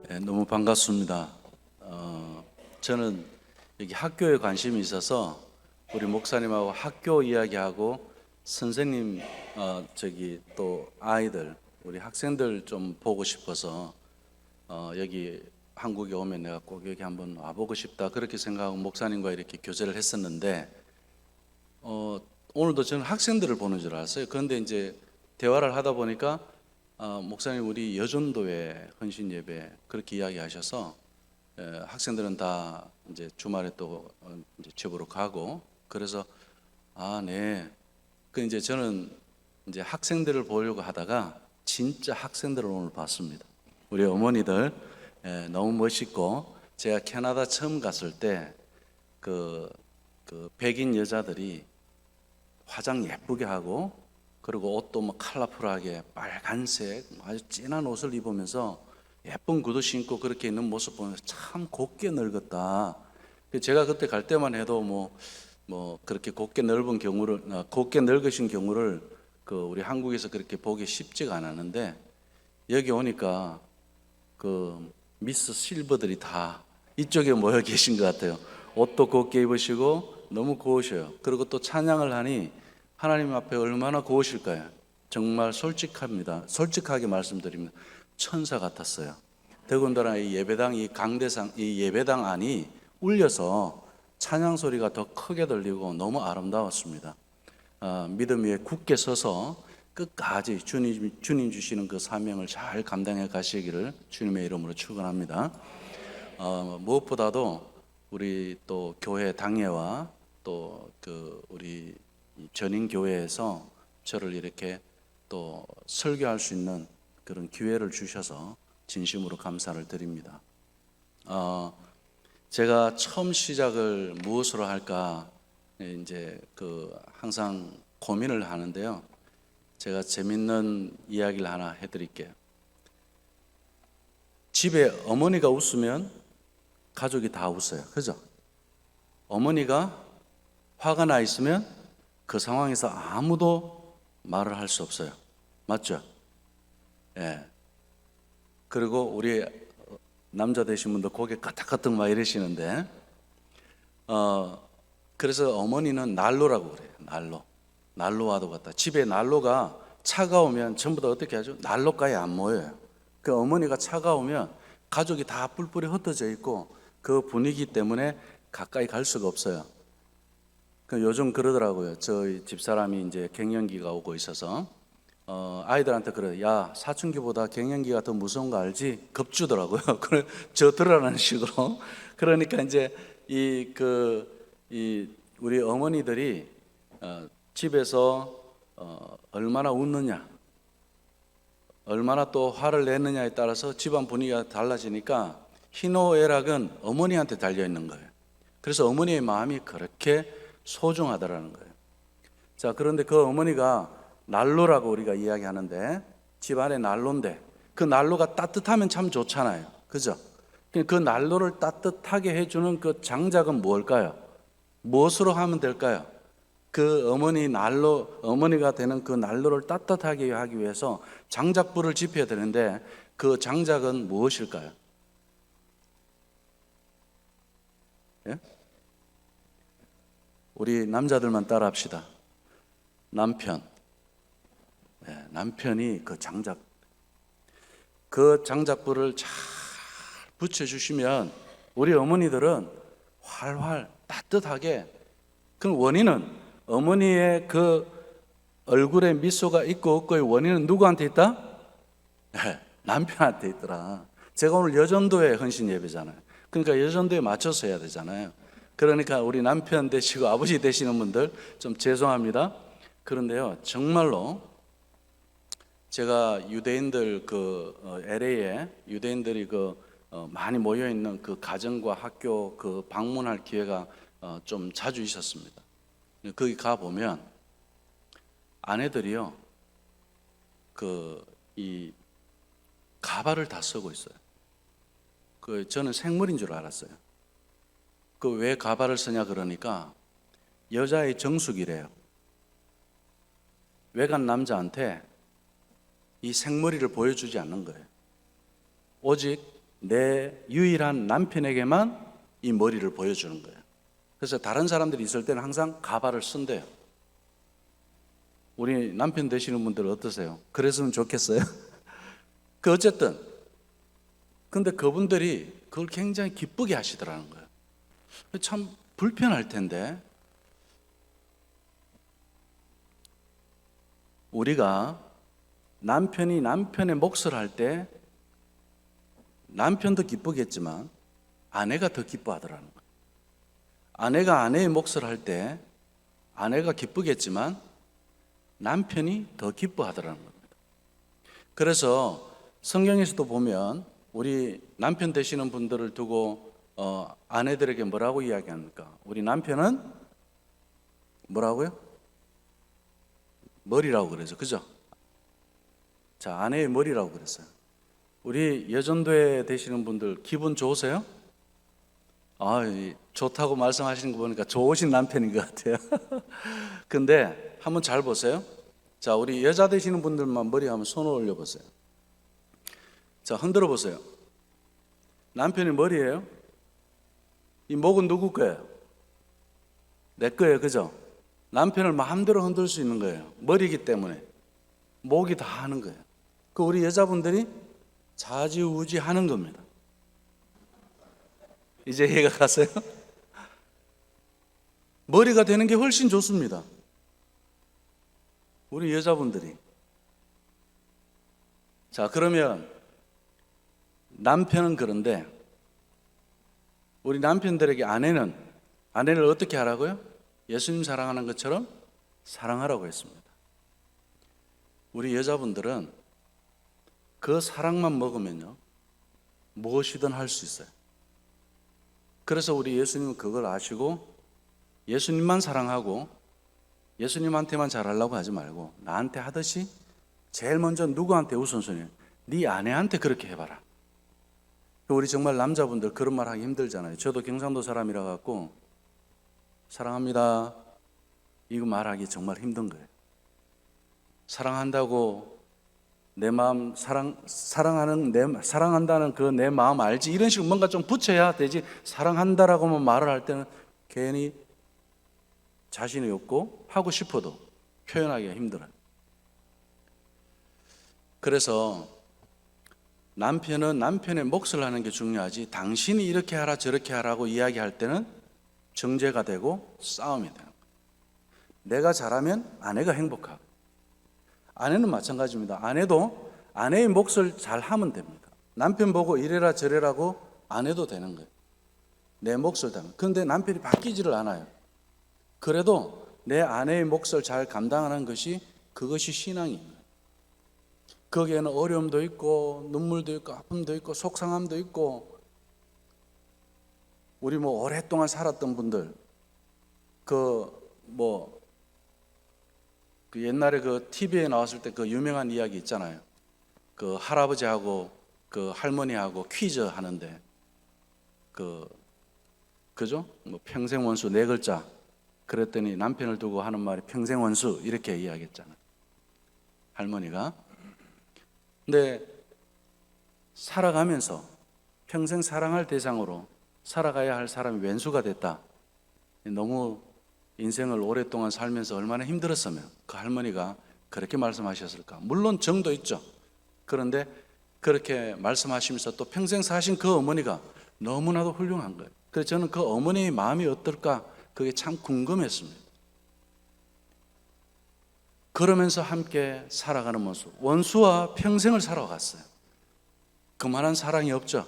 네, 너무 반갑습니다. 저는 여기 학교에 관심이 있어서 우리 목사님하고 학교 이야기하고 선생님 또 아이들 우리 학생들 좀 보고 싶어서 여기 한국에 오면 내가 꼭 여기 한번 와보고 싶다 그렇게 생각하고 목사님과 이렇게 교제를 했었는데 오늘도 저는 학생들을 보는 줄 알았어요. 그런데 이제 대화를 하다 보니까 목사님 우리 여전도회 헌신 예배 그렇게 이야기하셔서 학생들은 다 이제 주말에 또 이제 집으로 가고 그래서 네. 그 이제 저는 이제 학생들을 보려고 하다가 진짜 학생들을 오늘 봤습니다. 우리 어머니들 너무 멋있고 제가 캐나다 처음 갔을 때 그 백인 여자들이 화장 예쁘게 하고 그리고 옷도 뭐 컬러풀하게 빨간색 아주 진한 옷을 입으면서 예쁜 구두 신고 그렇게 있는 모습 보면서 참 곱게 늙었다. 제가 그때 갈 때만 해도 뭐 그렇게 곱게 늙으신 경우를 우리 한국에서 그렇게 보기 쉽지가 않았는데 여기 오니까 미스 실버들이 다 이쪽에 모여 계신 것 같아요. 옷도 곱게 입으시고 너무 고우셔요. 그리고 또 찬양을 하니 하나님 앞에 얼마나 고우실까요? 정말 솔직합니다. 솔직하게 말씀드립니다. 천사 같았어요. 더군다나 이 예배당 이 강대상 이 예배당 안이 울려서 찬양 소리가 더 크게 들리고 너무 아름다웠습니다. 믿음 위에 굳게 서서 끝까지 주님 주시는 그 사명을 잘 감당해 가시기를 주님의 이름으로 축원합니다. 무엇보다도 우리 또 교회 당회와 또 우리 전인 교회에서 저를 이렇게 또 설교할 수 있는 그런 기회를 주셔서 진심으로 감사를 드립니다. 제가 처음 시작을 무엇으로 할까 이제 항상 고민을 하는데요. 제가 재밌는 이야기를 하나 해드릴게요. 집에 어머니가 웃으면 가족이 다 웃어요. 그죠? 어머니가 화가 나 있으면 그 상황에서 아무도 말을 할 수 없어요. 맞죠? 예. 그리고 우리 남자 되신 분도 고개 까딱까딱 막 이러시는데, 그래서 어머니는 난로라고 그래요. 난로와도 같다. 집에 난로가 차가우면 전부 다 어떻게 하죠? 난로가에 안 모여요. 그 어머니가 차가우면 가족이 다 뿔뿔이 흩어져 있고 그 분위기 때문에 가까이 갈 수가 없어요. 요즘 그러더라고요. 저희 집사람이 이제 갱년기가 오고 있어서 아이들한테 그래요. 야, 사춘기보다 갱년기가 더 무서운 거 알지? 겁주더라고요. 그래, 저 들으라는 식으로. 그러니까 이제 우리 어머니들이 집에서 얼마나 웃느냐, 얼마나 또 화를 내느냐에 따라서 집안 분위기가 달라지니까 희노애락은 어머니한테 달려 있는 거예요. 그래서 어머니의 마음이 그렇게 소중하다라는 거예요. 자, 그런데 그 어머니가 난로라고 우리가 이야기하는데 집안에 난로인데 그 난로가 따뜻하면 참 좋잖아요. 그죠? 그 난로를 따뜻하게 해주는 그 장작은 뭘까요? 무엇으로 하면 될까요? 어머니가 되는 그 난로를 따뜻하게 하기 위해서 장작불을 지펴야 되는데 그 장작은 무엇일까요? 예? 우리 남자들만 따라 합시다. 남편. 남편이 그 장작불을 잘 붙여주시면 우리 어머니들은 활활 따뜻하게 그 원인은 어머니의 그 얼굴에 미소가 있고 없고의 원인은 누구한테 있다? 남편한테 있더라. 제가 오늘 여전도회 헌신 예배잖아요. 그러니까 여전도에 맞춰서 해야 되잖아요. 그러니까 우리 남편 되시고 아버지 되시는 분들 좀 죄송합니다. 그런데요, 정말로 제가 유대인들 LA에 유대인들이 많이 모여 있는 그 가정과 학교 방문할 기회가 좀 자주 있었습니다. 거기 가 보면 아내들이요, 이 가발을 다 쓰고 있어요. 저는 생물인 줄 알았어요. 왜 가발을 쓰냐 그러니까 여자의 정수기래요. 외간 남자한테 이 생머리를 보여주지 않는 거예요. 오직 내 유일한 남편에게만 이 머리를 보여주는 거예요. 그래서 다른 사람들이 있을 때는 항상 가발을 쓴대요. 우리 남편 되시는 분들 어떠세요? 그랬으면 좋겠어요? 어쨌든 근데 그분들이 그걸 굉장히 기쁘게 하시더라는 거예요. 참 불편할 텐데 우리가 남편이 남편의 몫을 할 때 남편도 기쁘겠지만 아내가 더 기뻐하더라는 거예요. 아내가 아내의 몫을 할 때 아내가 기쁘겠지만 남편이 더 기뻐하더라는 겁니다. 그래서 성경에서도 보면 우리 남편 되시는 분들을 두고 아내들에게 뭐라고 이야기합니까? 우리 남편은 뭐라고요? 머리라고 그러죠. 그죠? 자, 아내의 머리라고 그랬어요. 우리 여전도에 되시는 분들 기분 좋으세요? 좋다고 말씀하시는 거 보니까 좋으신 남편인 것 같아요. 근데 한번 잘 보세요. 자, 우리 여자 되시는 분들만 머리 한번 손을 올려 보세요. 자, 흔들어 보세요. 남편이 머리예요? 이 목은 누구 거예요? 내 거예요. 그죠? 남편을 마음대로 흔들 수 있는 거예요. 머리이기 때문에. 목이 다 하는 거예요. 그 우리 여자분들이 좌지우지 하는 겁니다. 이제 이해가 가세요? 머리가 되는 게 훨씬 좋습니다. 우리 여자분들이. 자, 그러면 남편은 그런데 우리 남편들에게 아내를 어떻게 하라고요? 예수님 사랑하는 것처럼 사랑하라고 했습니다. 우리 여자분들은 그 사랑만 먹으면요 무엇이든 할 수 있어요. 그래서 우리 예수님은 그걸 아시고 예수님만 사랑하고 예수님한테만 잘하려고 하지 말고 나한테 하듯이 제일 먼저 누구한테 우선순위예요? 네 아내한테 그렇게 해봐라. 우리 정말 남자분들 그런 말 하기 힘들잖아요. 저도 경상도 사람이라 갖고 사랑합니다 이거 말하기 정말 힘든 거예요. 사랑한다고 내 마음 사랑한다는 그 내 마음 알지? 이런 식으로 뭔가 좀 붙여야 되지. 사랑한다라고만 말을 할 때는 괜히 자신이 없고 하고 싶어도 표현하기가 힘들어요. 그래서 남편은 남편의 몫을 하는 게 중요하지 당신이 이렇게 하라 저렇게 하라고 이야기할 때는 정죄가 되고 싸움이 돼요. 내가 잘하면 아내가 행복하고 아내는 마찬가지입니다. 아내도 아내의 몫을 잘 하면 됩니다. 남편 보고 이래라 저래라고 안 해도 되는 거예요. 내 몫을 다하면. 그런데 남편이 바뀌지를 않아요. 그래도 내 아내의 몫을 잘 감당하는 것이 그것이 신앙입니다. 거기에는 어려움도 있고 눈물도 있고 아픔도 있고 속상함도 있고 우리 오랫동안 살았던 분들 그 옛날에 그 TV에 나왔을 때 그 유명한 이야기 있잖아요. 그 할아버지하고 그 할머니하고 퀴즈 하는데 그죠? 평생 원수 4글자. 그랬더니 남편을 두고 하는 말이 평생 원수 이렇게 이야기했잖아요. 할머니가. 근데 살아가면서 평생 사랑할 대상으로 살아가야 할 사람이 왼수가 됐다. 너무 인생을 오랫동안 살면서 얼마나 힘들었으면 그 할머니가 그렇게 말씀하셨을까. 물론 정도 있죠. 그런데 그렇게 말씀하시면서 또 평생 사신 그 어머니가 너무나도 훌륭한 거예요. 그래서 저는 그 어머니의 마음이 어떨까 그게 참 궁금했습니다. 그러면서 함께 살아가는 모습. 원수와 평생을 살아갔어요. 그만한 사랑이 없죠.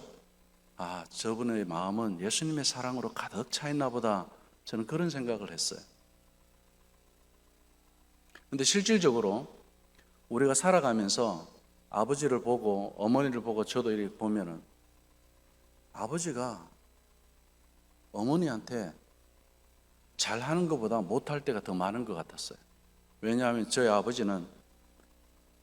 저분의 마음은 예수님의 사랑으로 가득 차 있나 보다. 저는 그런 생각을 했어요. 근데 실질적으로 우리가 살아가면서 아버지를 보고 어머니를 보고 저도 이렇게 보면은 아버지가 어머니한테 잘하는 것보다 못할 때가 더 많은 것 같았어요. 왜냐하면 저희 아버지는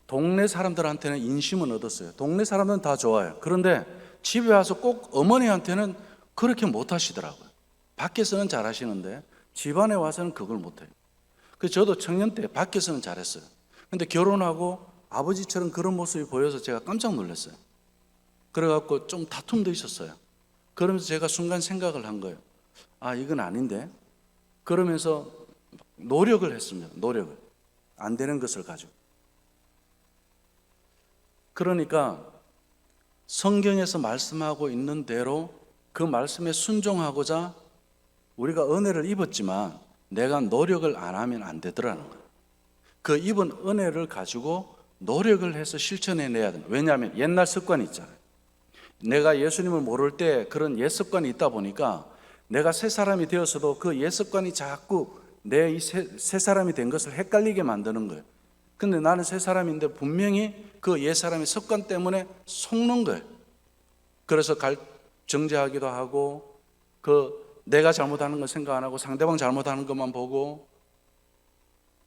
동네 사람들한테는 인심은 얻었어요. 동네 사람들은 다 좋아요. 그런데 집에 와서 꼭 어머니한테는 그렇게 못하시더라고요. 밖에서는 잘하시는데 집안에 와서는 그걸 못해요. 그래서 저도 청년 때 밖에서는 잘했어요. 그런데 결혼하고 아버지처럼 그런 모습이 보여서 제가 깜짝 놀랐어요. 그래갖고 좀 다툼도 있었어요. 그러면서 제가 순간 생각을 한 거예요. 아, 이건 아닌데. 그러면서 노력을 했습니다. 노력을. 안 되는 것을 가지고. 그러니까 성경에서 말씀하고 있는 대로 그 말씀에 순종하고자 우리가 은혜를 입었지만 내가 노력을 안 하면 안 되더라는 거예요. 그 입은 은혜를 가지고 노력을 해서 실천해내야 돼요. 왜냐하면 옛날 습관이 있잖아요. 내가 예수님을 모를 때 그런 옛 습관이 있다 보니까 내가 새 사람이 되어서도 그 옛 습관이 자꾸 내 이 새 사람이 된 것을 헷갈리게 만드는 거예요. 근데 나는 새 사람인데 분명히 그 옛 사람의 습관 때문에 속는 거예요. 그래서 정죄하기도 하고 내가 잘못하는 건 생각 안 하고 상대방 잘못하는 것만 보고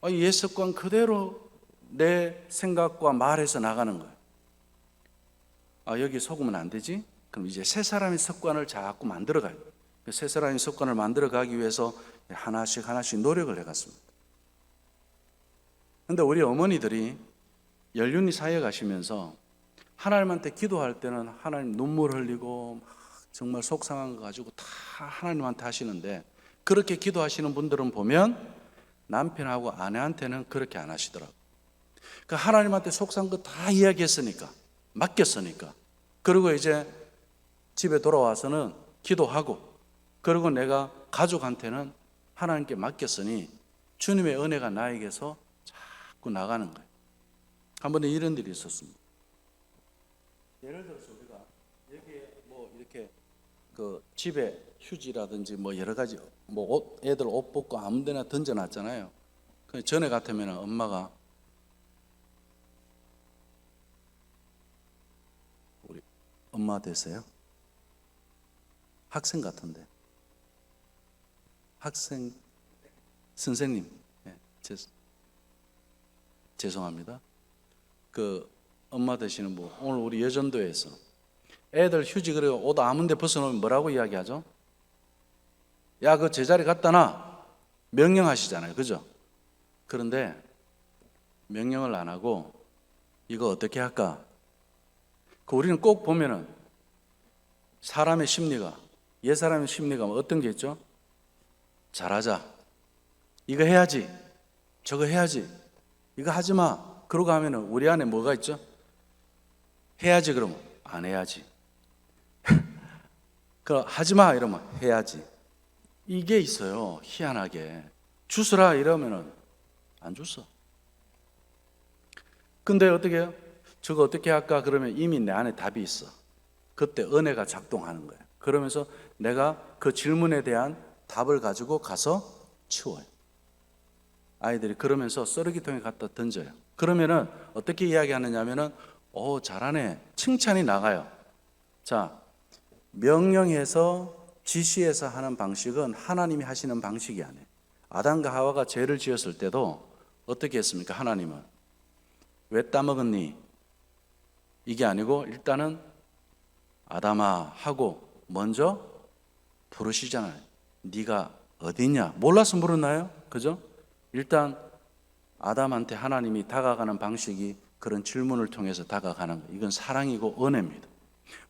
옛 습관 그대로 내 생각과 말에서 나가는 거예요. 여기 속으면 안 되지? 그럼 이제 새 사람의 습관을 자꾸 만들어가요. 새 사람의 습관을 만들어가기 위해서 하나씩 노력을 해갔습니다. 그런데 우리 어머니들이 연륜이 사이에 가시면서 하나님한테 기도할 때는 하나님 눈물 흘리고 정말 속상한 거 가지고 다 하나님한테 하시는데 그렇게 기도하시는 분들은 보면 남편하고 아내한테는 그렇게 안 하시더라고요. 그러니까 하나님한테 속상한 거 다 이야기했으니까, 맡겼으니까, 그리고 이제 집에 돌아와서는 기도하고, 그리고 내가 가족한테는 하나님께 맡겼으니 주님의 은혜가 나에게서 자꾸 나가는 거예요. 한 번에 이런 일이 있었습니다. 예를 들어서 우리가 여기에 뭐 이렇게 그 집에 휴지라든지 뭐 여러 가지 뭐 애들 옷 벗고 아무 데나 던져놨잖아요. 전에 같으면 엄마가 우리 엄마 되세요? 학생 같은데. 학생 선생님, 죄송합니다. 그 엄마 되시는 분, 오늘 우리 여전도에서 애들 휴지 그리고 옷 아무데 벗어놓으면 뭐라고 이야기하죠? 야, 그 제자리 갖다 놔. 명령하시잖아요, 그죠? 그런데 명령을 안 하고 이거 어떻게 할까? 우리는 꼭 보면은 사람의 심리가, 옛 사람의 심리가 어떤 게 있죠? 잘하자. 이거 해야지. 저거 해야지. 이거 하지 마. 그러고 하면은 우리 안에 뭐가 있죠? 해야지 그러면 안 해야지. 그 하지 마 이러면 해야지. 이게 있어요. 희한하게. 주스라 이러면은 안 줬어. 근데 어떻게 해요? 저거 어떻게 할까? 그러면 이미 내 안에 답이 있어. 그때 은혜가 작동하는 거예요. 그러면서 내가 그 질문에 대한 답을 가지고 가서 치워요. 아이들이 그러면서 쓰레기통에 갖다 던져요. 그러면은 어떻게 이야기하느냐면은 잘하네. 칭찬이 나가요. 자, 명령해서 지시해서 하는 방식은 하나님이 하시는 방식이 아니에요. 아담과 하와가 죄를 지었을 때도 어떻게 했습니까? 하나님은 왜 따먹었니? 이게 아니고 일단은 아담아 하고 먼저 부르시잖아요. 네가 어디냐? 몰라서 물었나요? 그죠? 일단 아담한테 하나님이 다가가는 방식이 그런 질문을 통해서 다가가는 거예요. 이건 사랑이고 은혜입니다.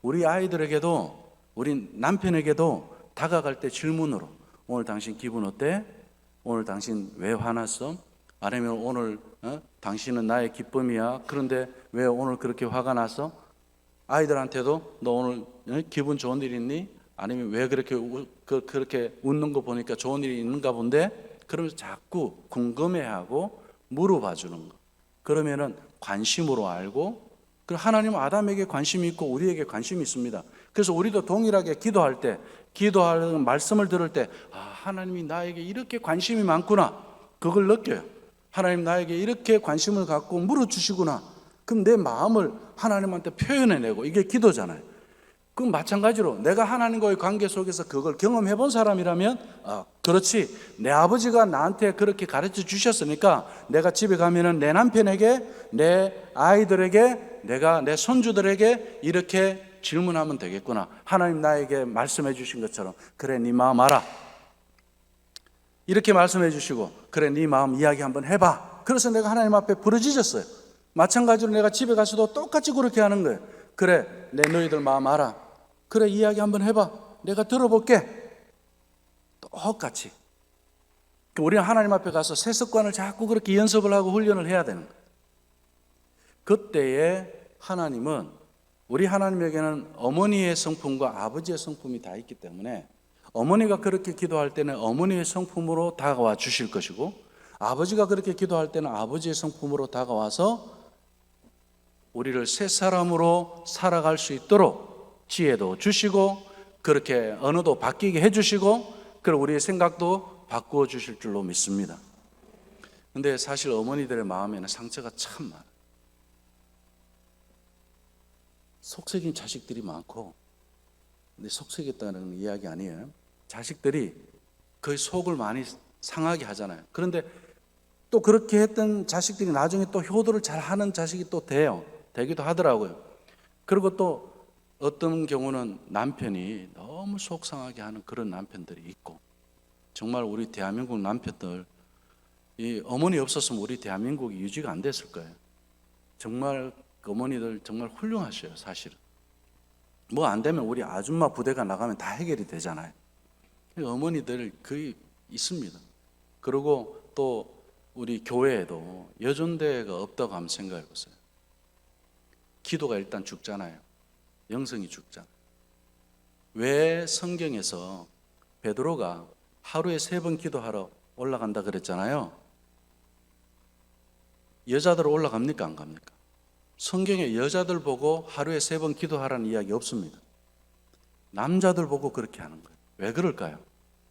우리 아이들에게도 우리 남편에게도 다가갈 때 질문으로 오늘 당신 기분 어때? 오늘 당신 왜 화났어? 아니면 오늘 당신은 나의 기쁨이야. 그런데 왜 오늘 그렇게 화가 났어? 아이들한테도 너 오늘 기분 좋은 일 있니? 아니면 왜 그렇게 웃는 거 보니까 좋은 일이 있는가 본데? 그러면서 자꾸 궁금해하고 물어봐 주는 거. 그러면은 관심으로 알고, 그리고 하나님은 아담에게 관심이 있고 우리에게 관심이 있습니다. 그래서 우리도 동일하게 기도할 때, 기도하는 말씀을 들을 때, 하나님이 나에게 이렇게 관심이 많구나. 그걸 느껴요. 하나님 나에게 이렇게 관심을 갖고 물어주시구나. 그럼 내 마음을 하나님한테 표현해내고, 이게 기도잖아요. 그럼 마찬가지로 내가 하나님과의 관계 속에서 그걸 경험해 본 사람이라면 그렇지, 내 아버지가 나한테 그렇게 가르쳐 주셨으니까 내가 집에 가면은 내 남편에게, 내 아이들에게, 내가 내 손주들에게 이렇게 질문하면 되겠구나. 하나님 나에게 말씀해 주신 것처럼 그래 네 마음 알아. 이렇게 말씀해 주시고 그래 네 마음 이야기 한번 해봐. 그래서 내가 하나님 앞에 부르짖었어요. 마찬가지로 내가 집에 가서도 똑같이 그렇게 하는 거예요. 그래, 내 너희들 마음 알아. 그래, 이야기 한번 해봐. 내가 들어볼게. 똑같이. 우리는 하나님 앞에 가서 새 습관을 자꾸 그렇게 연습을 하고 훈련을 해야 되는 거예요. 그때에 하나님은, 우리 하나님에게는 어머니의 성품과 아버지의 성품이 다 있기 때문에 어머니가 그렇게 기도할 때는 어머니의 성품으로 다가와 주실 것이고, 아버지가 그렇게 기도할 때는 아버지의 성품으로 다가와서 우리를 새 사람으로 살아갈 수 있도록 지혜도 주시고, 그렇게 언어도 바뀌게 해주시고, 그리고 우리의 생각도 바꾸어 주실 줄로 믿습니다. 근데 사실 어머니들의 마음에는 상처가 참 많아요. 속썩인 자식들이 많고, 근데 속썩였다는 이야기 아니에요. 자식들이 거의 속을 많이 상하게 하잖아요. 그런데 또 그렇게 했던 자식들이 나중에 또 효도를 잘 하는 자식이 또 되기도 하더라고요. 그리고 또 어떤 경우는 남편이 너무 속상하게 하는 그런 남편들이 있고, 정말 우리 대한민국 남편들, 이 어머니 없었으면 우리 대한민국이 유지가 안 됐을 거예요. 정말 어머니들 정말 훌륭하셔요. 사실은 뭐 안 되면 우리 아줌마 부대가 나가면 다 해결이 되잖아요. 어머니들 거의 있습니다. 그리고 또 우리 교회에도 여존대가 없다고 한번 생각해 보세요. 기도가 일단 죽잖아요. 영성이 죽잖아요. 왜 성경에서 베드로가 하루에 3번 기도하러 올라간다 그랬잖아요. 여자들 올라갑니까? 안 갑니까? 성경에 여자들 보고 하루에 3번 기도하라는 이야기 없습니다. 남자들 보고 그렇게 하는 거예요. 왜 그럴까요?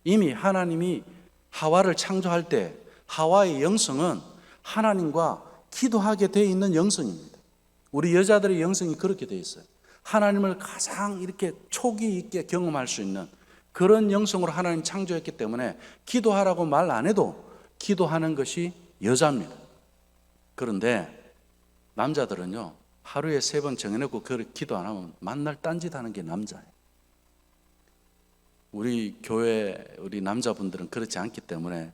이미 하나님이 하와를 창조할 때 하와의 영성은 하나님과 기도하게 되어 있는 영성입니다. 우리 여자들의 영성이 그렇게 되어 있어요. 하나님을 가장 이렇게 촉이 있게 경험할 수 있는 그런 영성으로 하나님 창조했기 때문에 기도하라고 말 안 해도 기도하는 것이 여자입니다. 그런데 남자들은요, 하루에 3번 정해놓고 그 기도 안 하면 만날 딴짓하는 게 남자예요. 우리 교회 우리 남자분들은 그렇지 않기 때문에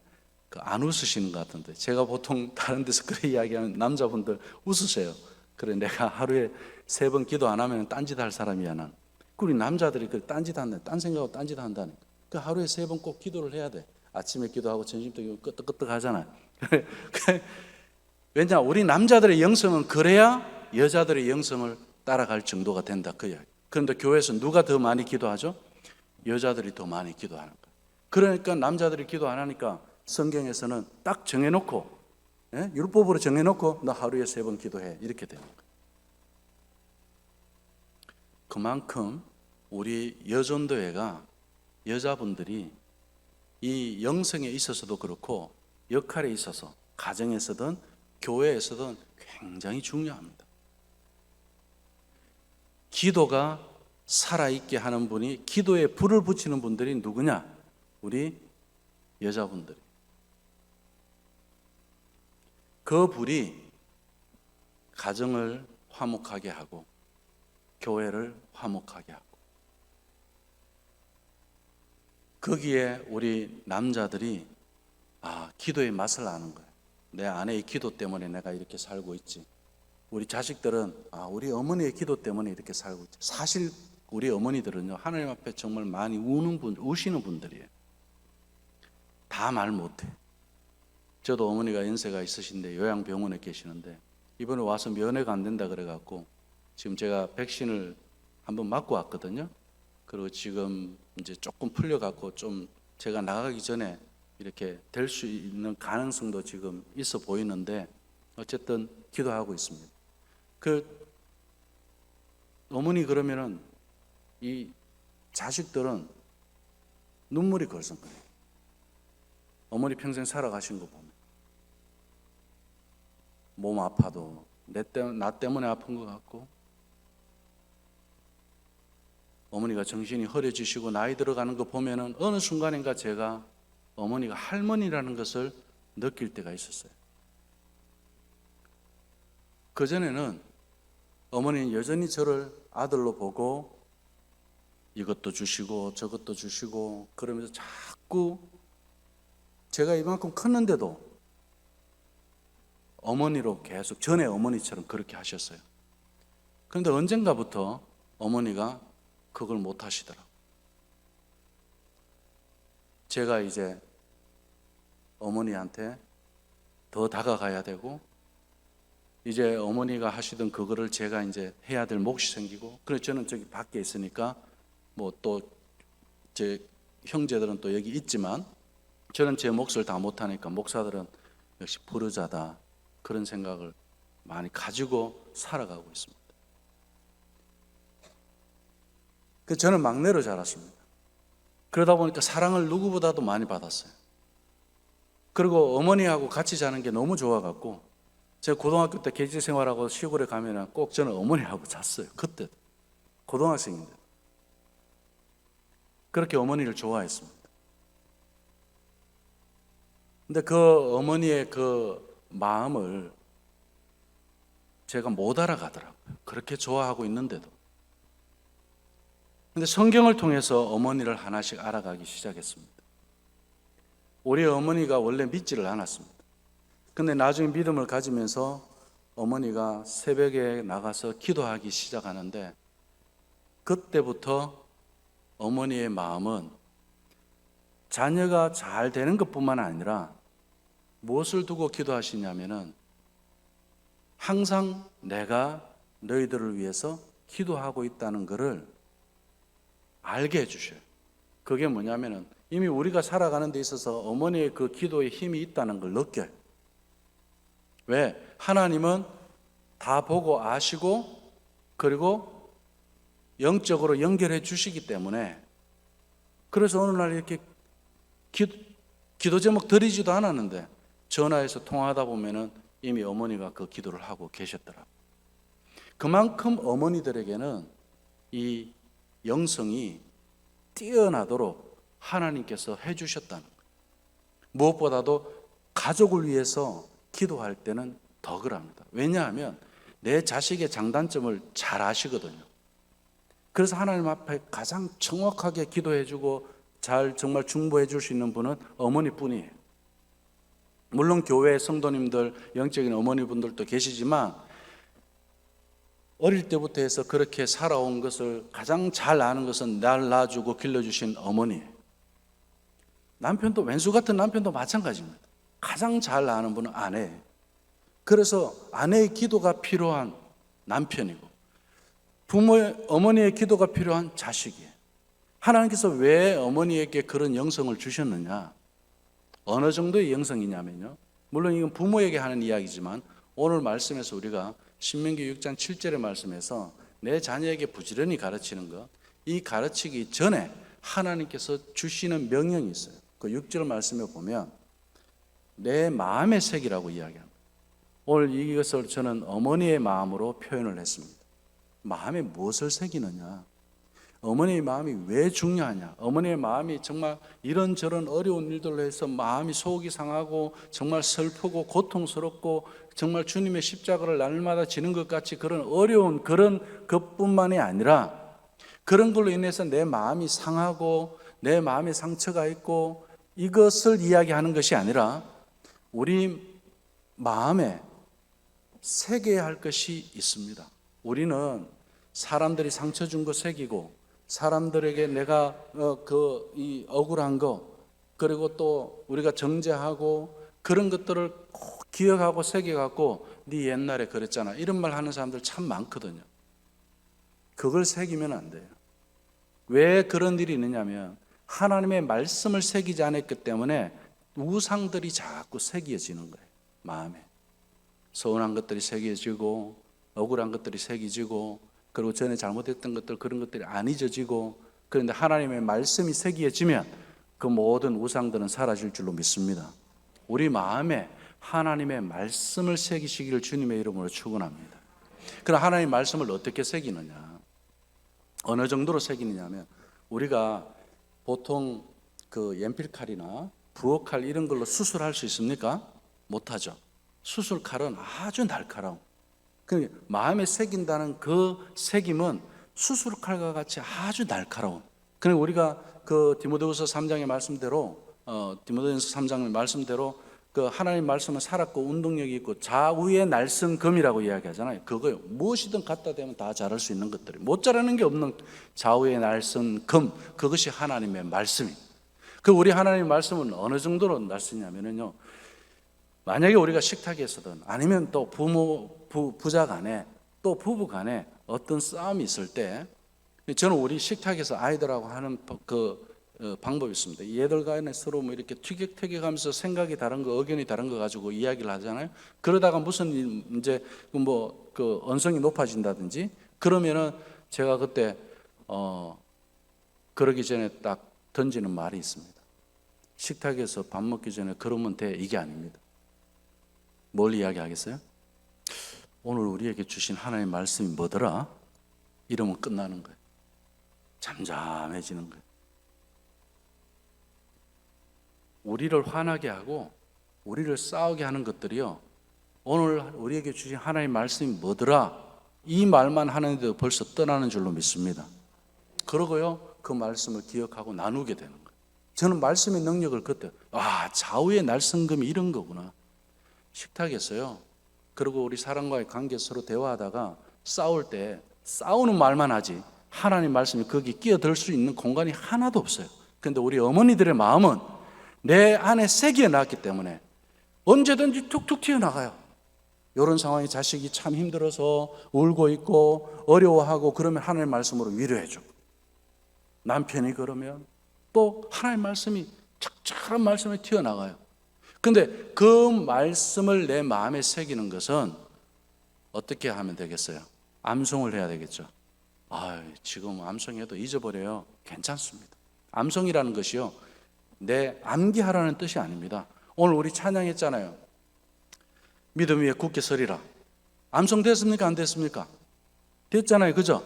안 웃으시는 것 같은데, 제가 보통 다른 데서 그렇게 이야기하면 남자분들 웃으세요. 그래, 내가 하루에 3번 기도 안 하면 딴짓할 사람이야 난. 우리 남자들이 그 딴짓한다, 딴 생각하고 딴짓한다니까. 그 하루에 3번 꼭 기도를 해야 돼. 아침에 기도하고 점심 때 끄떡끄떡 하잖아요. 왜냐, 우리 남자들의 영성은 그래야 여자들의 영성을 따라갈 정도가 된다 그 이야기. 그런데 교회에서 누가 더 많이 기도하죠? 여자들이 더 많이 기도하는 거예요. 그러니까 남자들이 기도 안 하니까 성경에서는 딱 정해놓고, 율법으로 정해놓고 너 하루에 3번 기도해 이렇게 되는 거예요. 그만큼 우리 여전도회가 여자분들이 이 영성에 있어서도 그렇고 역할에 있어서 가정에서든 교회에서든 굉장히 중요합니다. 기도가 살아있게 하는 분이, 기도에 불을 붙이는 분들이 누구냐? 우리 여자분들이. 그 불이 가정을 화목하게 하고 교회를 화목하게 하고, 거기에 우리 남자들이 기도의 맛을 아는 거예요. 내 아내의 기도 때문에 내가 이렇게 살고 있지. 우리 자식들은 우리 어머니의 기도 때문에 이렇게 살고 있지. 사실 우리 어머니들은요, 하나님 앞에 정말 많이 우시는 분들이에요. 다 말 못해. 저도 어머니가 연세가 있으신데 요양병원에 계시는데 이번에 와서 면회가 안 된다 그래갖고 지금 제가 백신을 한번 맞고 왔거든요. 그리고 지금 이제 조금 풀려갖고 좀 제가 나가기 전에 이렇게 될 수 있는 가능성도 지금 있어 보이는데, 어쨌든 기도하고 있습니다. 그 어머니 그러면은 이 자식들은 눈물이 걸성거려요. 어머니 평생 살아가신 거 보면 몸 아파도 나 때문에 아픈 것 같고, 어머니가 정신이 흐려지시고 나이 들어가는 거 보면은 어느 순간인가 제가 어머니가 할머니라는 것을 느낄 때가 있었어요. 그전에는 어머니는 여전히 저를 아들로 보고 이것도 주시고 저것도 주시고 그러면서 자꾸 제가 이만큼 컸는데도 어머니로 계속 전에 어머니처럼 그렇게 하셨어요. 그런데 언젠가부터 어머니가 그걸 못 하시더라고요. 제가 이제 어머니한테 더 다가가야 되고, 이제 어머니가 하시던 그거를 제가 이제 해야 될 몫이 생기고, 그래서 저는 저기 밖에 있으니까 뭐 또 제 형제들은 또 여기 있지만 저는 제 몫을 다 못하니까 목사들은 역시 부르자다, 그런 생각을 많이 가지고 살아가고 있습니다. 그 저는 막내로 자랐습니다. 그러다 보니까 사랑을 누구보다도 많이 받았어요. 그리고 어머니하고 같이 자는 게 너무 좋아갖고, 제가 고등학교 때 계집 생활하고 시골에 가면은 꼭 저는 어머니하고 잤어요. 그때 고등학생인데 그렇게 어머니를 좋아했습니다. 근데 그 어머니의 그 마음을 제가 못 알아가더라고요. 그렇게 좋아하고 있는데도. 근데 성경을 통해서 어머니를 하나씩 알아가기 시작했습니다. 우리 어머니가 원래 믿지를 않았습니다. 근데 나중에 믿음을 가지면서 어머니가 새벽에 나가서 기도하기 시작하는데, 그때부터 어머니의 마음은 자녀가 잘 되는 것뿐만 아니라 무엇을 두고 기도하시냐면은 항상 내가 너희들을 위해서 기도하고 있다는 것을 알게 해주셔요. 그게 뭐냐면은 이미 우리가 살아가는 데 있어서 어머니의 그 기도에 힘이 있다는 걸 느껴요. 왜? 하나님은 다 보고 아시고 그리고 영적으로 연결해 주시기 때문에. 그래서 어느 날 이렇게 기도 제목 드리지도 않았는데 전화해서 통화하다 보면은 이미 어머니가 그 기도를 하고 계셨더라고요. 그만큼 어머니들에게는 이 영성이 뛰어나도록 하나님께서 해주셨다는 거예요. 무엇보다도 가족을 위해서 기도할 때는 더 그럽니다. 왜냐하면 내 자식의 장단점을 잘 아시거든요. 그래서 하나님 앞에 가장 정확하게 기도해주고 잘 정말 중보해 줄 수 있는 분은 어머니뿐이에요. 물론 교회 성도님들, 영적인 어머니분들도 계시지만 어릴 때부터 해서 그렇게 살아온 것을 가장 잘 아는 것은 날 낳아주고 길러주신 어머니예요. 남편도, 왼수 같은 남편도 마찬가지입니다. 가장 잘 아는 분은 아내예요. 그래서 아내의 기도가 필요한 남편이고 어머니의 기도가 필요한 자식이에요. 하나님께서 왜 어머니에게 그런 영성을 주셨느냐? 어느 정도의 영성이냐면요, 물론 이건 부모에게 하는 이야기지만 오늘 말씀에서 우리가 신명기 6장 7절의 말씀에서 내 자녀에게 부지런히 가르치는 것, 이 가르치기 전에 하나님께서 주시는 명령이 있어요. 그 6절 말씀에 보면 내 마음의 색이라고 이야기합니다. 오늘 이것을 저는 어머니의 마음으로 표현을 했습니다. 마음에 무엇을 새기느냐? 어머니의 마음이 왜 중요하냐? 어머니의 마음이 정말 이런저런 어려운 일들로 해서 마음이 속이 상하고 정말 슬프고 고통스럽고 정말 주님의 십자가를 날마다 지는 것 같이 그런 어려운 그런 것뿐만이 아니라 그런 걸로 인해서 내 마음이 상하고 내 마음에 상처가 있고 이것을 이야기하는 것이 아니라 우리 마음에 새겨야 할 것이 있습니다. 우리는 사람들이 상처 준 거 새기고 사람들에게 내가 이 억울한 거 그리고 또 우리가 정죄하고 그런 것들을 꼭 기억하고 새겨갖고 네 옛날에 그랬잖아 이런 말 하는 사람들 참 많거든요. 그걸 새기면 안 돼요. 왜 그런 일이 있느냐면 하나님의 말씀을 새기지 않았기 때문에 우상들이 자꾸 새겨지는 거예요. 마음에 서운한 것들이 새겨지고 억울한 것들이 새겨지고 그리고 전에 잘못했던 것들 그런 것들이 안 잊어지고 그런데 하나님의 말씀이 새겨지면 그 모든 우상들은 사라질 줄로 믿습니다. 우리 마음에 하나님의 말씀을 새기시기를 주님의 이름으로 축원합니다. 그럼 하나님의 말씀을 어떻게 새기느냐? 어느 정도로 새기느냐면 우리가 보통 그 연필칼이나 부엌칼 이런 걸로 수술할 수 있습니까? 못하죠. 수술칼은 아주 날카로운 마음에 새긴다는 그 새김은 수술칼과 같이 아주 날카로운. 그러니까 우리가 그 디모데후서 3장의 말씀대로 디모데후서 3장의 말씀대로 그 하나님 말씀은 살았고 운동력이 있고 좌우의 날성금이라고 이야기하잖아요. 그거요. 무엇이든 갖다 대면 다 자랄 수 있는 것들이, 못 자라는 게 없는 좌우의 날성금, 그것이 하나님의 말씀입니다. 그 우리 하나님의 말씀은 어느 정도로 날쓰냐면요, 만약에 우리가 식탁에서든 아니면 또 부자 간에 또 부부 간에 어떤 싸움이 있을 때, 저는 우리 식탁에서 아이들하고 하는 방법이 있습니다. 얘들 간에 서로 뭐 이렇게 티격태격하면서 생각이 다른 거, 의견이 다른 거 가지고 이야기를 하잖아요. 그러다가 무슨 이제 그 언성이 높아진다든지 그러면은 제가 그때 그러기 전에 딱 던지는 말이 있습니다. 식탁에서 밥 먹기 전에 그러면 돼, 이게 아닙니다. 뭘 이야기하겠어요? 오늘 우리에게 주신 하나님의 말씀이 뭐더라? 이러면 끝나는 거예요. 잠잠해지는 거예요. 우리를 화나게 하고 우리를 싸우게 하는 것들이요, 오늘 우리에게 주신 하나님의 말씀이 뭐더라? 이 말만 하는데도 벌써 떠나는 줄로 믿습니다. 그러고요, 그 말씀을 기억하고 나누게 되는 거예요. 저는 말씀의 능력을 그때, 좌우의 날성금이 이런 거구나. 식탁에서요, 그리고 우리 사람과의 관계 서로 대화하다가 싸울 때 싸우는 말만 하지 하나님 말씀이 거기 끼어들 수 있는 공간이 하나도 없어요. 그런데 우리 어머니들의 마음은 내 안에 새겨 놨기 때문에 언제든지 툭툭 튀어나가요. 이런 상황에 자식이 참 힘들어서 울고 있고 어려워하고 그러면 하나님 말씀으로 위로해주고, 남편이 그러면 또 하나님 말씀이 적절한 말씀이 튀어나가요. 근데 그 말씀을 내 마음에 새기는 것은 어떻게 하면 되겠어요? 암송을 해야 되겠죠. 지금 암송해도 잊어버려요. 괜찮습니다. 암송이라는 것이요, 내 암기하라는 뜻이 아닙니다. 오늘 우리 찬양했잖아요. 믿음 위에 굳게 서리라. 암송됐습니까? 안 됐습니까? 됐잖아요. 그죠?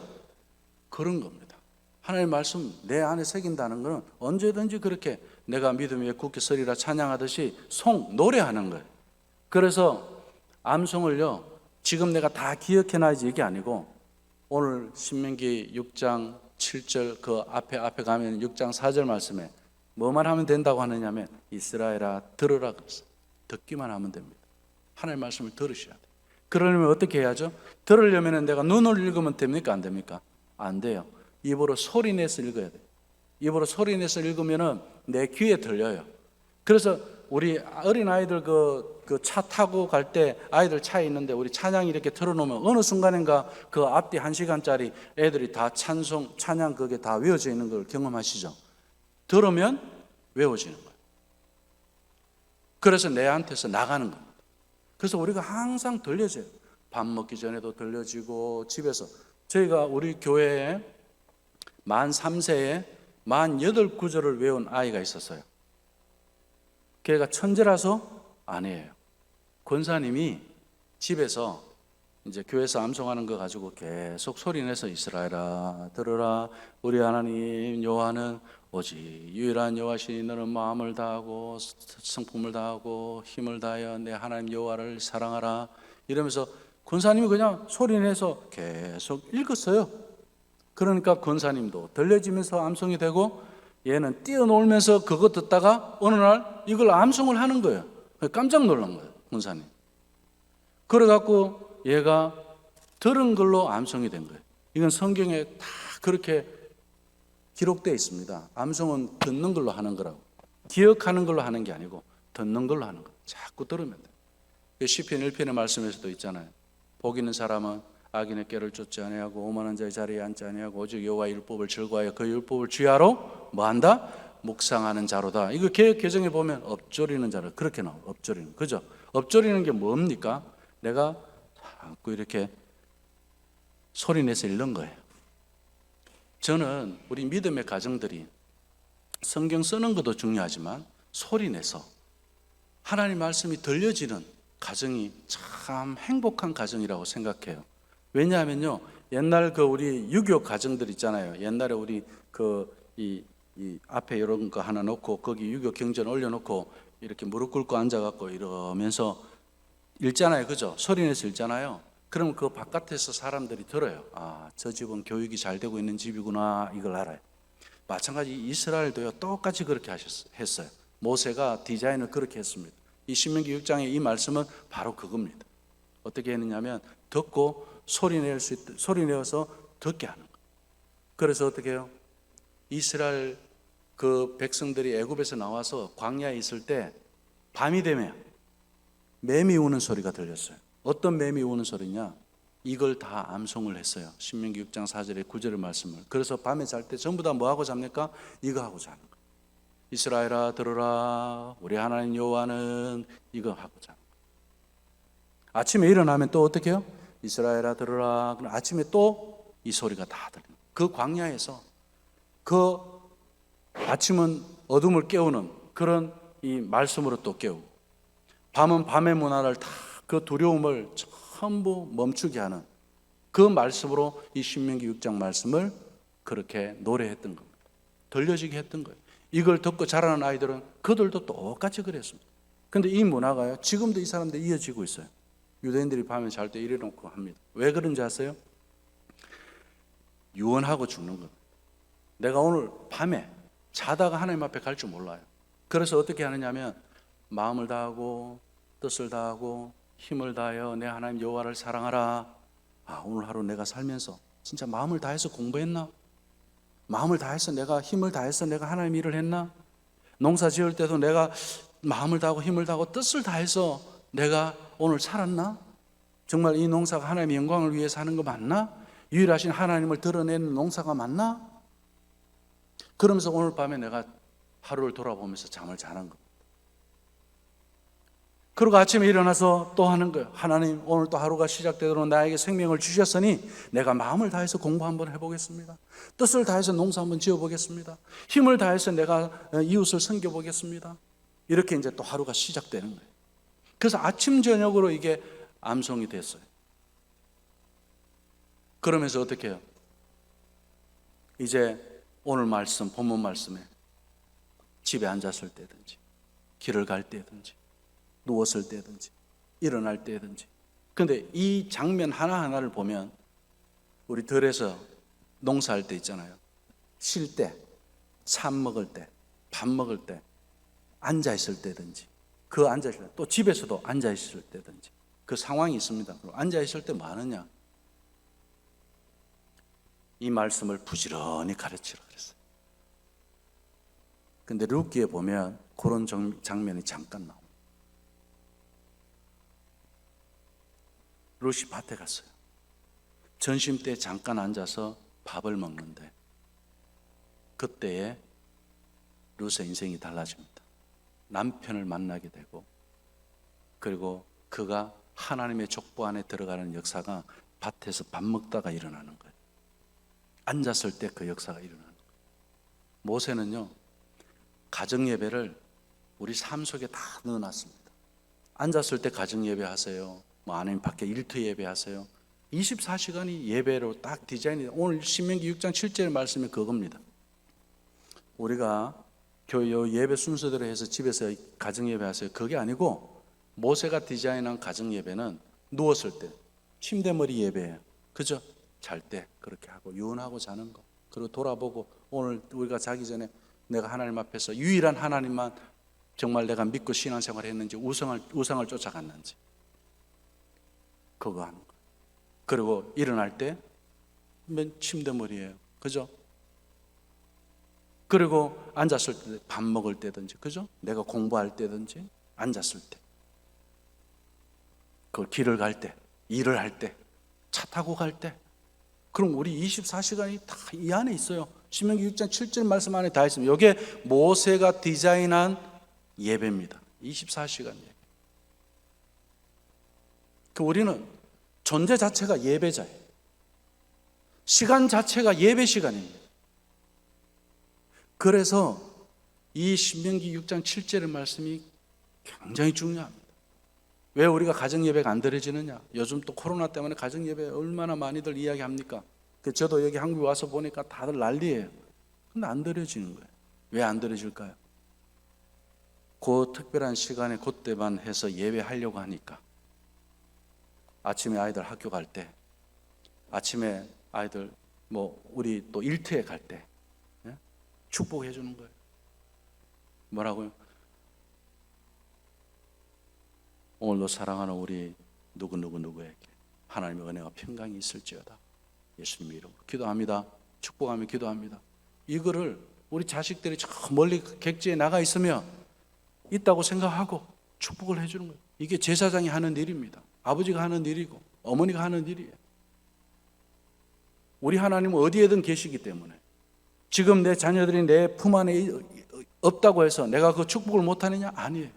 그런 겁니다. 하나님의 말씀 내 안에 새긴다는 것은 언제든지 그렇게 내가 믿음 위에 굳게 서리라 찬양하듯이 노래하는 거예요. 그래서 암송을요, 지금 내가 다 기억해놔야지 이게 아니고, 오늘 신명기 6장 7절 그 앞에 가면 6장 4절 말씀에 뭐만 하면 된다고 하느냐면, 이스라엘아 들으라 그랬어요. 듣기만 하면 됩니다. 하나님의 말씀을 들으셔야 돼요. 그러려면 어떻게 해야죠? 들으려면 내가 눈을 읽으면 됩니까? 안 됩니까? 안 돼요. 입으로 소리내서 읽어야 돼요. 입으로 소리내서 읽으면 내 귀에 들려요. 그래서 우리 어린아이들 그 차 타고 갈 때 아이들 차에 있는데 우리 찬양 이렇게 틀어놓으면 어느 순간인가 그 앞뒤 1시간짜리 애들이 다 찬양 그게 다 외워져 있는 걸 경험하시죠? 들으면 외워지는 거예요. 그래서 내한테서 나가는 겁니다. 그래서 우리가 항상 들려져요. 밥 먹기 전에도 들려지고, 집에서 저희가 우리 교회에 만 3세에 만 8구절을 외운 아이가 있었어요. 걔가 천재라서 아니에요. 권사님이 집에서 이제 교회에서 암송하는 거 가지고 계속 소리내서 이스라엘아 들으라, 우리 하나님 여호와는 오직 유일한 여호와시니 너는 마음을 다하고 성품을 다하고 힘을 다하여 내 하나님 여호와를 사랑하라, 이러면서 권사님이 그냥 소리내서 계속 읽었어요. 그러니까 권사님도 들려지면서 암송이 되고, 얘는 뛰어놀면서 그거 듣다가 어느 날 이걸 암송을 하는 거예요. 깜짝 놀란 거예요, 권사님. 그래갖고 얘가 들은 걸로 암송이 된 거예요. 이건 성경에 다 그렇게 기록되어 있습니다. 암송은 듣는 걸로 하는 거라고. 기억하는 걸로 하는 게 아니고 듣는 걸로 하는 거. 자꾸 들으면 돼요. 시편 1편의 말씀에서도 있잖아요. 복 있는 사람은 악인의 꾀를 쫓지 아니하고 오만한 자의 자리에 앉지 아니하고 오직 여호와의 율법을 즐거워하여 그 율법을 주야로 뭐한다? 묵상하는 자로다. 이거 개역 개정에 보면 엎조리는 자로 그렇게 나와요. 엎조리는, 그죠? 엎조리는 게 뭡니까? 내가 자꾸 이렇게 소리내서 읽는 거예요. 저는 우리 믿음의 가정들이 성경 쓰는 것도 중요하지만 소리내서 하나님 말씀이 들려지는 가정이 참 행복한 가정이라고 생각해요. 왜냐하면요, 옛날 우리 유교 가정들 있잖아요. 옛날에 우리 이 앞에 이런 거 하나 놓고 거기 유교 경전 올려놓고 이렇게 무릎 꿇고 앉아갖고 이러면서 읽잖아요. 그죠? 소리내서 읽잖아요. 그러면 그 바깥에서 사람들이 들어요. 저 집은 교육이 잘 되고 있는 집이구나, 이걸 알아요. 마찬가지 이스라엘도요, 똑같이 그렇게 했어요. 모세가 디자인을 그렇게 했습니다. 이 신명기 6장의 이 말씀은 바로 그겁니다. 어떻게 했느냐면 듣고 소리 내어서 듣게 하는 거예요. 그래서 어떻게 해요? 이스라엘 그 백성들이 애굽에서 나와서 광야에 있을 때 밤이 되면 매미 우는 소리가 들렸어요. 어떤 매미 우는 소리냐? 이걸 다 암송을 했어요. 신명기 6장 4절에 9절의 말씀을. 그래서 밤에 잘 때 전부 다 뭐 하고 잡니까? 이거 하고 자는 거예요. 이스라엘아 들으라, 우리 하나님 여호와는 이거 하고 자는 거예요. 아침에 일어나면 또 어떻게 해요? 이스라엘아 들으라. 그럼 아침에 또 이 소리가 다 들려요. 그 광야에서 그 아침은 어둠을 깨우는 그런 이 말씀으로 또 깨우고, 밤은 밤의 문화를 다 그 두려움을 전부 멈추게 하는 그 말씀으로 이 신명기 6장 말씀을 그렇게 노래했던 겁니다. 들려지게 했던 거예요. 이걸 듣고 자라는 아이들은 그들도 똑같이 그랬습니다. 그런데 이 문화가요, 지금도 이 사람들 이어지고 있어요. 유대인들이 밤에 잘 때 이래놓고 합니다. 왜 그런지 아세요? 유언하고 죽는 겁니다. 내가 오늘 밤에 자다가 하나님 앞에 갈 줄 몰라요. 그래서 어떻게 하느냐면 마음을 다하고 뜻을 다하고 힘을 다하여 내 하나님 여호와를 사랑하라. 아, 오늘 하루 내가 살면서 진짜 마음을 다해서 공부했나? 마음을 다해서 내가 힘을 다해서 내가 하나님 일을 했나? 농사 지을 때도 내가 마음을 다하고 힘을 다하고 뜻을 다해서 내가 오늘 살았나? 정말 이 농사가 하나님의 영광을 위해서 하는 거 맞나? 유일하신 하나님을 드러내는 농사가 맞나? 그러면서 오늘 밤에 내가 하루를 돌아보면서 잠을 자는 겁니다. 그리고 아침에 일어나서 또 하는 거예요. 하나님, 오늘 또 하루가 시작되도록 나에게 생명을 주셨으니 내가 마음을 다해서 공부 한번 해보겠습니다. 뜻을 다해서 농사 한번 지어보겠습니다. 힘을 다해서 내가 이웃을 섬겨보겠습니다. 이렇게 이제 또 하루가 시작되는 거예요. 그래서 아침 저녁으로 이게 암송이 됐어요. 그러면서 어떻게 해요? 이제 오늘 말씀, 본문 말씀에 집에 앉았을 때든지 길을 갈 때든지 누웠을 때든지 일어날 때든지. 그런데 이 장면 하나하나를 보면 우리 들에서 농사할 때 있잖아요. 쉴 때, 참 먹을 때, 밥 먹을 때, 앉아 있을 때든지, 그 앉아 있을 때, 또 집에서도 앉아 있을 때든지 그 상황이 있습니다. 앉아 있을 때 뭐 하느냐? 이 말씀을 부지런히 가르치라 그랬어요. 근데 룻기에 보면 그런 장면이 잠깐 나옵니다. 룻이 밭에 갔어요. 점심 때 잠깐 앉아서 밥을 먹는데 그때에 룻의 인생이 달라집니다. 남편을 만나게 되고, 그리고 그가 하나님의 족보 안에 들어가는 역사가 밭에서 밥 먹다가 일어나는 거예요. 앉았을 때 그 역사가 일어나는 거예요. 모세는요, 가정예배를 우리 삶 속에 다 넣어놨습니다. 앉았을 때 가정예배 하세요. 뭐 아니면 밖에 일터 예배 하세요. 24시간이 예배로 딱 디자인이. 오늘 신명기 6장 7절 말씀이 그겁니다. 우리가 교회 예배 순서대로 해서 집에서 가정예배 하세요. 그게 아니고 모세가 디자인한 가정예배는 누웠을 때 침대머리 예배예요. 그죠? 잘 때 그렇게 하고 유언하고 자는 거. 그리고 돌아보고 오늘 우리가 자기 전에 내가 하나님 앞에서 유일한 하나님만 정말 내가 믿고 신앙생활을 했는지 우상을 쫓아갔는지 그거 하는 거. 그리고 일어날 때 맨 침대머리예요. 그죠? 그리고 앉았을 때 밥 먹을 때든지, 그죠? 내가 공부할 때든지 앉았을 때, 그 길을 갈 때, 일을 할 때, 차 타고 갈 때. 그럼 우리 24시간이 다 이 안에 있어요. 신명기 6장 7절 말씀 안에 다 있습니다. 이게 모세가 디자인한 예배입니다. 24시간 예배. 그 우리는 존재 자체가 예배자예요. 시간 자체가 예배 시간입니다. 그래서 이 신명기 6장 7절의 말씀이 굉장히 중요합니다. 왜 우리가 가정예배가 안 드려지느냐? 요즘 또 코로나 때문에 가정예배 얼마나 많이들 이야기합니까? 저도 여기 한국에 와서 보니까 다들 난리예요. 근데 안 드려지는 거예요. 왜 안 드려질까요? 그 특별한 시간에 그때만 해서 예배하려고 하니까. 아침에 아이들 학교 갈 때, 아침에 아이들 뭐 우리 또 일터에 갈 때 축복해 주는 거예요. 뭐라고요? 오늘도 사랑하는 우리 누구에게 하나님의 은혜와 평강이 있을지어다. 예수님 이름으로 기도합니다. 축복하며 기도합니다. 이거를 우리 자식들이 저 멀리 객지에 나가 있으면 있다고 생각하고 축복을 해주는 거예요. 이게 제사장이 하는 일입니다. 아버지가 하는 일이고 어머니가 하는 일이에요. 우리 하나님은 어디에든 계시기 때문에 지금 내 자녀들이 내 품 안에 없다고 해서 내가 그 축복을 못하느냐? 아니에요.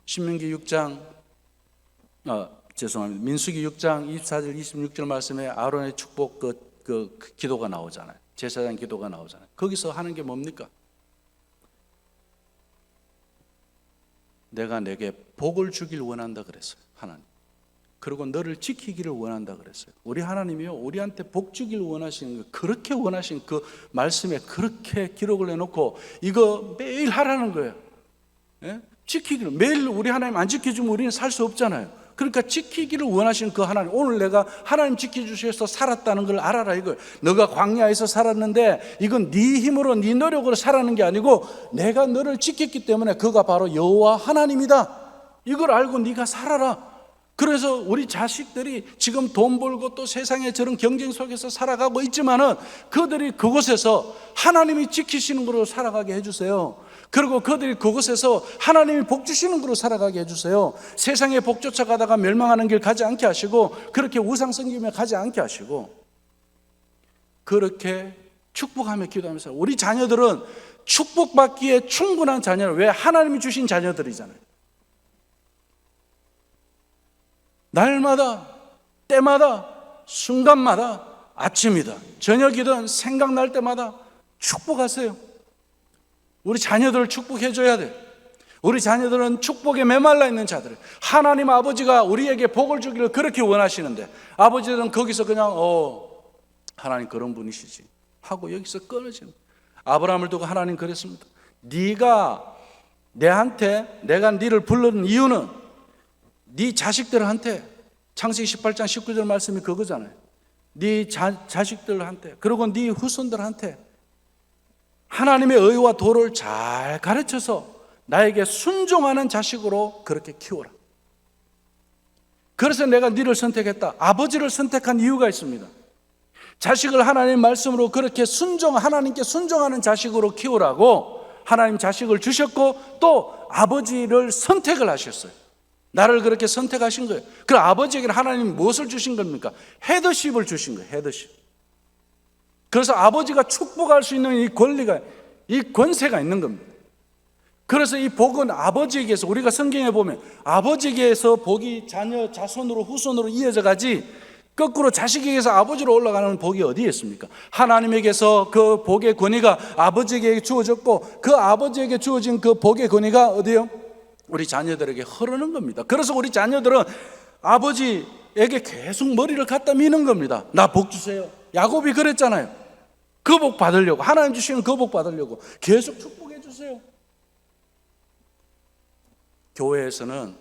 신명기 6장 민수기 6장 24절 26절 말씀에 아론의 축복 그 기도가 나오잖아요. 제사장 기도가 나오잖아요. 거기서 하는 게 뭡니까? 내가 내게 복을 주길 원한다 그랬어요. 하나님. 그리고 너를 지키기를 원한다 그랬어요. 우리 하나님이요, 우리한테 복 주기를 원하시는 거, 그렇게 원하신 그 말씀에 그렇게 기록을 해놓고 이거 매일 하라는 거예요. 예? 지키기를. 매일 우리 하나님 안 지켜주면 우리는 살 수 없잖아요. 그러니까 지키기를 원하시는 그 하나님, 오늘 내가 하나님 지켜주셔서 살았다는 걸 알아라 이거예요. 너가 광야에서 살았는데 이건 네 힘으로 네 노력으로 살아는 게 아니고 내가 너를 지켰기 때문에 그가 바로 여호와 하나님이다. 이걸 알고 네가 살아라. 그래서 우리 자식들이 지금 돈 벌고 또 세상에 저런 경쟁 속에서 살아가고 있지만은 그들이 그곳에서 하나님이 지키시는 거로 살아가게 해주세요. 그리고 그들이 그곳에서 하나님이 복 주시는 거로 살아가게 해주세요. 세상에 복 쫓아가다가 멸망하는 길 가지 않게 하시고 그렇게 우상 섬기며 가지 않게 하시고 그렇게 축복하며 기도하면서 우리 자녀들은 축복받기에 충분한 자녀를, 왜? 하나님이 주신 자녀들이잖아요. 날마다, 때마다, 순간마다, 아침이든 저녁이든 생각날 때마다 축복하세요. 우리 자녀들을 축복해줘야 돼요. 우리 자녀들은 축복에 메말라 있는 자들. 하나님 아버지가 우리에게 복을 주기를 그렇게 원하시는데 아버지들은 거기서 그냥 하나님 그런 분이시지 하고 여기서 끊어지는 거예요. 아브라함을 두고 하나님 그랬습니다. 네가 내한테, 내가 네를 부르는 이유는 네 자식들한테, 창세기 18장 19절 말씀이 그거잖아요. 네 자식들한테, 그리고 네 후손들한테 하나님의 의와 도를 잘 가르쳐서 나에게 순종하는 자식으로 그렇게 키워라. 그래서 내가 네를 선택했다. 아버지를 선택한 이유가 있습니다. 자식을 하나님 말씀으로 그렇게 하나님께 순종하는 자식으로 키우라고 하나님 자식을 주셨고 또 아버지를 선택을 하셨어요. 나를 그렇게 선택하신 거예요. 그 아버지에게 하나님이 무엇을 주신 겁니까? 헤더십을 주신 거예요. 헤더십. 그래서 아버지가 축복할 수 있는 이 권리가, 이 권세가 있는 겁니다. 그래서 이 복은 아버지에게서, 우리가 성경에 보면 아버지에게서 복이 자녀, 자손으로, 후손으로 이어져 가지 거꾸로 자식에게서 아버지로 올라가는 복이 어디에 있습니까? 하나님에게서 그 복의 권위가 아버지에게 주어졌고 그 아버지에게 주어진 그 복의 권위가 어디요? 우리 자녀들에게 흐르는 겁니다. 그래서 우리 자녀들은 아버지에게 계속 머리를 갖다 미는 겁니다. 나 복 주세요. 야곱이 그랬잖아요. 그 복 받으려고, 하나님 주시는 그 복 받으려고 계속 축복해 주세요. 교회에서는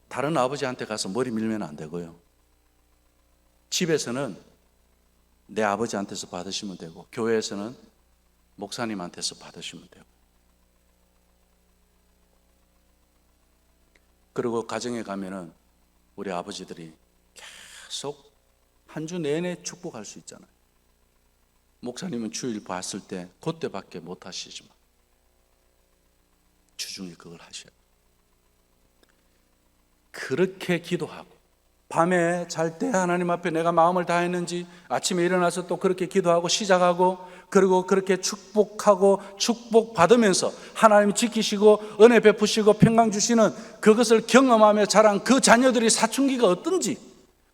다른 아버지한테 가서 머리 밀면 안 되고요. 집에서는 내 아버지한테서 받으시면 되고 교회에서는 목사님한테서 받으시면 되고, 그리고 가정에 가면은 우리 아버지들이 계속 한 주 내내 축복할 수 있잖아요. 목사님은 주일 봤을 때 그때밖에 못 하시지만 주중에 그걸 하셔요. 그렇게 기도하고 밤에 잘 때 하나님 앞에 내가 마음을 다했는지 아침에 일어나서 또 그렇게 기도하고 시작하고, 그리고 그렇게 축복하고 축복받으면서 하나님이 지키시고 은혜 베푸시고 평강 주시는 그것을 경험하며 자란 그 자녀들이 사춘기가 어떤지,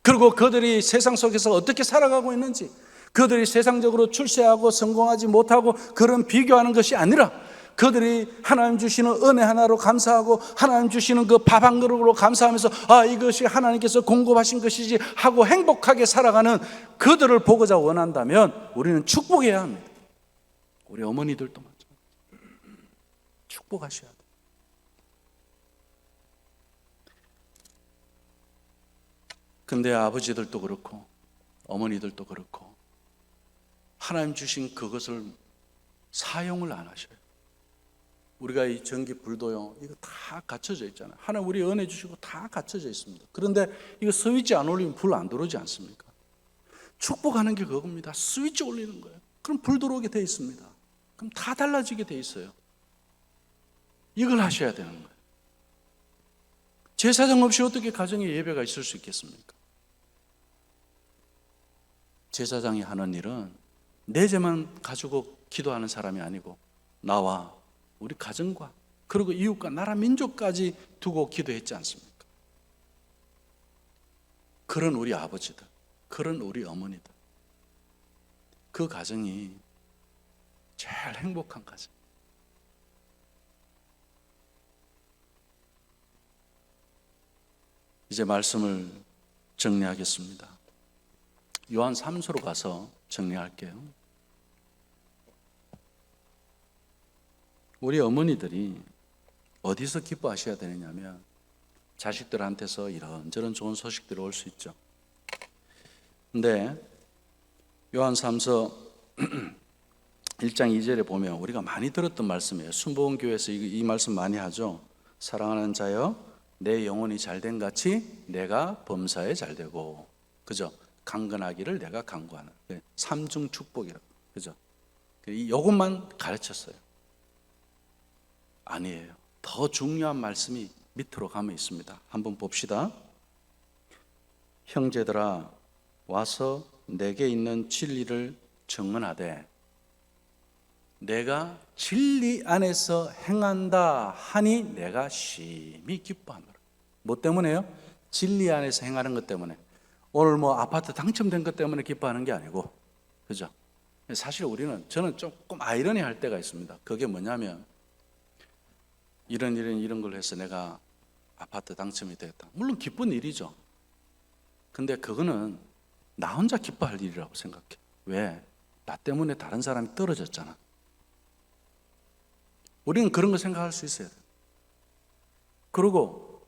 그리고 그들이 세상 속에서 어떻게 살아가고 있는지, 그들이 세상적으로 출세하고 성공하지 못하고 그런 비교하는 것이 아니라 그들이 하나님 주시는 은혜 하나로 감사하고 하나님 주시는 그 밥 한 그릇으로 감사하면서 이것이 하나님께서 공급하신 것이지 하고 행복하게 살아가는 그들을 보고자 원한다면 우리는 축복해야 합니다. 우리 어머니들도 마찬가지입니다. 축복하셔야 돼요. 근데 아버지들도 그렇고 어머니들도 그렇고 하나님 주신 그것을 사용을 안 하셔요. 우리가 이 전기 불도요, 이거 다 갖춰져 있잖아요. 하나님 우리 은혜 주시고 다 갖춰져 있습니다. 그런데 이거 스위치 안 올리면 불 안 들어오지 않습니까? 축복하는 게 그겁니다. 스위치 올리는 거예요. 그럼 불 들어오게 돼 있습니다. 그럼 다 달라지게 돼 있어요. 이걸 하셔야 되는 거예요. 제사장 없이 어떻게 가정에 예배가 있을 수 있겠습니까? 제사장이 하는 일은 내 죄만 가지고 기도하는 사람이 아니고 나와 우리 가정과 그리고 이웃과 나라 민족까지 두고 기도했지 않습니까? 그런 우리 아버지들, 그런 우리 어머니들, 그 가정이 제일 행복한 가정. 이제 말씀을 정리하겠습니다. 요한 3서로 가서 정리할게요. 우리 어머니들이 어디서 기뻐하셔야 되느냐면 자식들한테서 이런저런 좋은 소식들이 올 수 있죠. 근데 요한 3서 1장 2절에 보면 우리가 많이 들었던 말씀이에요. 순복음교회에서 이 말씀 많이 하죠. 사랑하는 자여 내 영혼이 잘된 같이 내가 범사에 잘되고, 그죠? 강건하기를 내가 강구하는 삼중 축복이라고, 그죠? 이것만 가르쳤어요. 아니에요. 더 중요한 말씀이 밑으로 가면 있습니다. 한번 봅시다. 형제들아 와서 내게 있는 진리를 증언하되 내가 진리 안에서 행한다 하니 내가 심히 기뻐하노라. 뭐 때문에요? 진리 안에서 행하는 것 때문에. 오늘 뭐 아파트 당첨된 것 때문에 기뻐하는 게 아니고, 그죠? 사실 저는 조금 아이러니할 때가 있습니다. 그게 뭐냐면 이런 걸 해서 내가 아파트 당첨이 됐다. 물론 기쁜 일이죠. 근데 그거는 나 혼자 기뻐할 일이라고 생각해. 왜? 나 때문에 다른 사람이 떨어졌잖아. 우리는 그런 거 생각할 수 있어야 돼. 그리고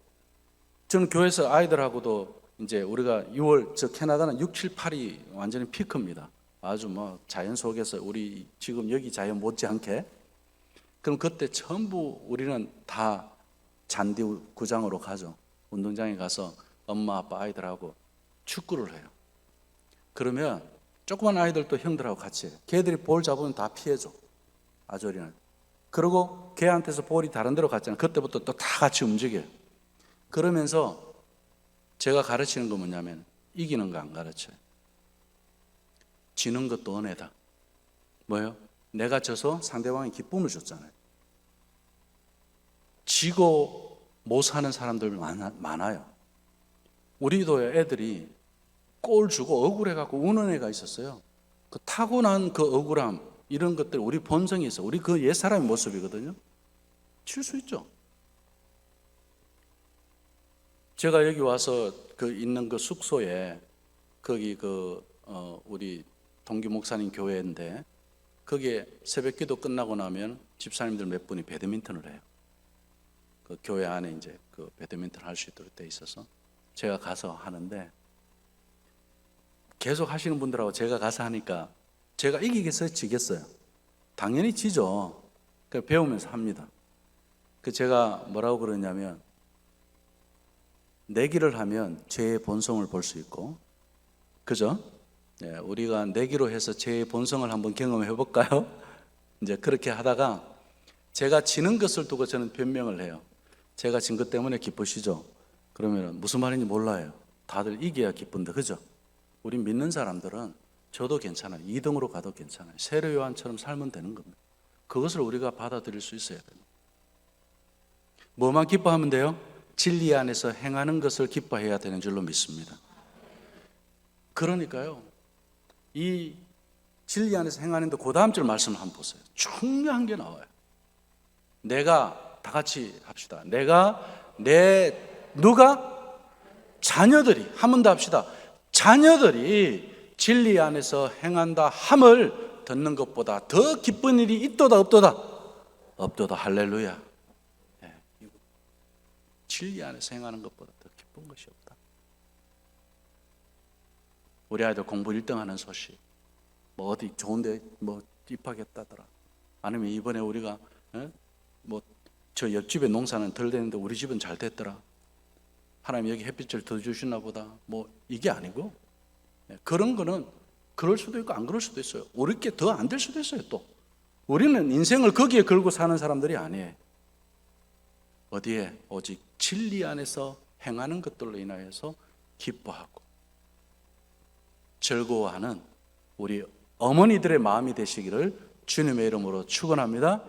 저는 교회에서 아이들하고도 이제 우리가 6월, 캐나다는 6, 7, 8이 완전히 피크입니다. 아주 뭐 자연 속에서 우리 지금 여기 자연 못지않게. 그럼 그때 전부 우리는 다 잔디 구장으로 가죠. 운동장에 가서 엄마, 아빠, 아이들하고 축구를 해요. 그러면 조그만 아이들도 형들하고 같이 해요. 걔들이 볼 잡으면 다 피해줘. 아주 어린 아이들. 그리고 걔한테서 볼이 다른 데로 갔잖아요. 그때부터 또 다 같이 움직여요. 그러면서 제가 가르치는 건 뭐냐면 이기는 거 안 가르쳐요. 지는 것도 은혜다. 뭐예요? 내가 져서 상대방이 기쁨을 줬잖아요. 지고 못 사는 사람들 많아요. 우리도 애들이 골 주고 억울해갖고 우는 애가 있었어요. 그 타고난 그 억울함, 이런 것들 우리 본성이 있어. 우리 그 옛사람의 모습이거든요. 칠 수 있죠. 제가 여기 와서 있는 그 숙소에 거기 우리 동기 목사님 교회인데 거기에 새벽 기도 끝나고 나면 집사님들 몇 분이 배드민턴을 해요. 그 교회 안에 이제 그 배드민턴 할 수 있도록 돼 있어서 제가 가서 하는데 계속 하시는 분들하고 제가 가서 하니까 제가 이기겠어요? 지겠어요? 당연히 지죠. 그러니까 배우면서 합니다. 제가 뭐라고 그러냐면 내기를 하면 죄의 본성을 볼 수 있고, 그죠? 네, 우리가 내기로 해서 죄의 본성을 한번 경험해 볼까요? 이제 그렇게 하다가 제가 지는 것을 두고 저는 변명을 해요. 제가 진 것 때문에 기쁘시죠? 그러면 무슨 말인지 몰라요. 다들 이겨야 기쁜데, 그죠? 우리 믿는 사람들은 저도 괜찮아요. 2등으로 가도 괜찮아요. 세례 요한처럼 살면 되는 겁니다. 그것을 우리가 받아들일 수 있어야 됩니다. 뭐만 기뻐하면 돼요? 진리 안에서 행하는 것을 기뻐해야 되는 줄로 믿습니다. 그러니까요, 이 진리 안에서 행하는데 그 다음 절 말씀을 한번 보세요. 중요한 게 나와요. 내가, 다 같이 합시다. 누가? 자녀들이, 한 번 더 합시다. 자녀들이 진리 안에서 행한다 함을 듣는 것보다 더 기쁜 일이 있도다 없도다? 없도다. 할렐루야. 네. 진리 안에서 행하는 것보다 더 기쁜 것이 없다. 우리 아이들 공부 1등 하는 소식, 뭐 어디 좋은데 뭐 입학했다더라, 아니면 이번에 우리가 뭐 저 옆집에 농사는 덜 되는데 우리 집은 잘 됐더라. 하나님 여기 햇빛을 더 주시나 보다. 뭐 이게 아니고, 그런 거는 그럴 수도 있고 안 그럴 수도 있어요. 우리께 더 안 될 수도 있어요. 또 우리는 인생을 거기에 걸고 사는 사람들이 아니에요. 어디에? 오직 진리 안에서 행하는 것들로 인하여서 기뻐하고 즐거워하는 우리 어머니들의 마음이 되시기를 주님의 이름으로 축원합니다.